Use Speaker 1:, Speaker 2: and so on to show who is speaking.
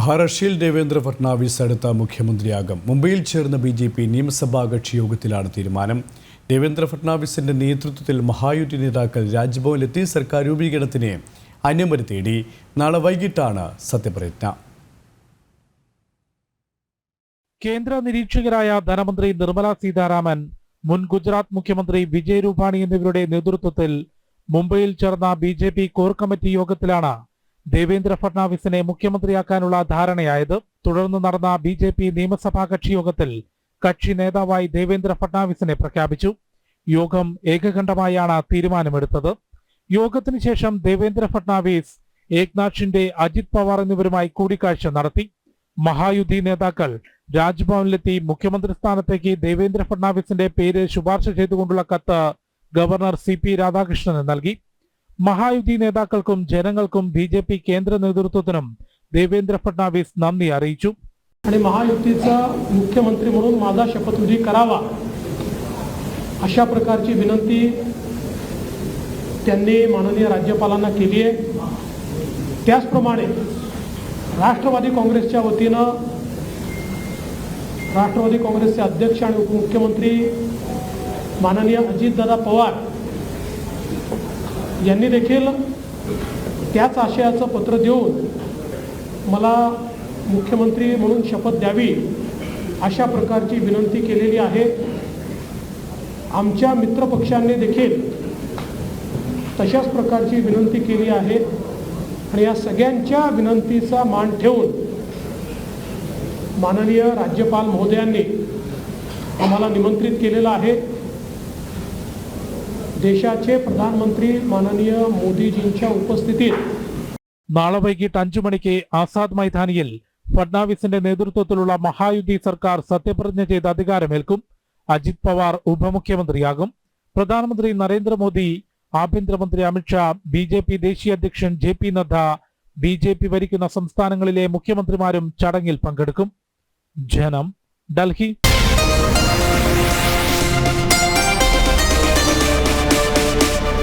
Speaker 1: മഹാരാഷ്ട്രയിൽ ദേവേന്ദ്ര ഫട്നാവിസ് അടുത്ത മുഖ്യമന്ത്രിയാകും. മുംബൈയിൽ ചേർന്ന BJP നിയമസഭാ കക്ഷി യോഗത്തിലാണ് തീരുമാനം. ദേവേന്ദ്ര ഫട്നാവിസിന്റെ നേതൃത്വത്തിൽ മഹായുതി നേതാക്കൾ രാജ്ഭവനിലെത്തി സർക്കാർ രൂപീകരണത്തിന് അനുമതി തേടി. നാളെ വൈകിട്ടാണ് സത്യപ്രതിജ്ഞ.
Speaker 2: കേന്ദ്ര നിരീക്ഷകരായ ധനമന്ത്രി നിർമ്മല സീതാരാമൻ, മുൻ ഗുജറാത്ത് മുഖ്യമന്ത്രി വിജയ് രൂപാണി എന്നിവരുടെ നേതൃത്വത്തിൽ മുംബൈയിൽ ചേർന്ന BJP കോർ കമ്മിറ്റി യോഗത്തിലാണ് ദേവേന്ദ്ര ഫട്നാവിസിനെ മുഖ്യമന്ത്രിയാക്കാനുള്ള ധാരണയായത്. തുടർന്ന് നടന്ന BJP നിയമസഭാ കക്ഷി യോഗത്തിൽ കക്ഷി നേതാവായി ദേവേന്ദ്ര ഫട്നാവിസിനെ പ്രഖ്യാപിച്ചു. യോഗം ഏകകണ്ഠമായാണ് തീരുമാനമെടുത്തത്. യോഗത്തിന് ശേഷം ദേവേന്ദ്ര ഫട്നാവിസ് ഏക്നാഥ് ഷിൻഡെ, അജിത് പവാർ എന്നിവരുമായി കൂടിക്കാഴ്ച നടത്തി. മഹായുതി നേതാക്കൾ രാജ്ഭവനിലെത്തി മുഖ്യമന്ത്രി സ്ഥാനത്തേക്ക് ദേവേന്ദ്ര ഫട്നാവിസിന്റെ പേര് ശുപാർശ ചെയ്തുകൊണ്ടുള്ള കത്ത് ഗവർണർ CP രാധാകൃഷ്ണന് നൽകി. മഹായുതി നേതാക്കൾക്കും ജനങ്ങൾക്കും BJP केंद्र नेतृत्वातून देवेंद्र फडणवीस नंदी അറിയിച്ചു.
Speaker 3: आणि महायुतीचा मुख्यमंत्री म्हणून माझा शपथविधी करावा अशा प्रकारची विनंती त्यांनी माननीय राज्यपालांना केली आहे. त्याचप्रमाणे राष्ट्रवादी काँग्रेसच्या वतीने राष्ट्रवादी काँग्रेसचे अध्यक्ष आणि उपमुख्यमंत्री माननीय अजितदादा पवार यांनी देखील त्याच आशयाचं पत्र देऊन मला मुख्यमंत्री म्हणून शपथ द्यावी अशा प्रकारची विनंती केलेली आहे. आमच्या मित्रपक्षांनी देखील तशाच प्रकारची विनंती केली आहे आणि या सगळ्यांच्या विनंतीचा मान ठेवून माननीय राज्यपाल महोदयांनी आम्हाला निमंत्रित केलेलं आहे. देशाचे प्रधानमंत्री माननीय मोदीजींच्या उपस्थितीत
Speaker 2: നാളെ വൈകിട്ട് 5 മണിക്ക് ആസാദ് മൈതാനിയിൽ ഫട്നാവിസിന്റെ നേതൃത്വത്തിലുള്ള മഹായുതി സർക്കാർ സത്യപ്രതിജ്ഞ ചെയ്ത് അധികാരമേൽക്കും. അജിത് പവാർ ഉപമുഖ്യമന്ത്രിയാകും. പ്രധാനമന്ത്രി നരേന്ദ്രമോദി, ആഭ്യന്തരമന്ത്രി അമിത്ഷാ, BJP ദേശീയ അധ്യക്ഷൻ JP നദ്ദ, BJP ഭരിക്കുന്ന സംസ്ഥാനങ്ങളിലെ മുഖ്യമന്ത്രിമാരും ചടങ്ങിൽ പങ്കെടുക്കും. ജനം, ഡൽഹി.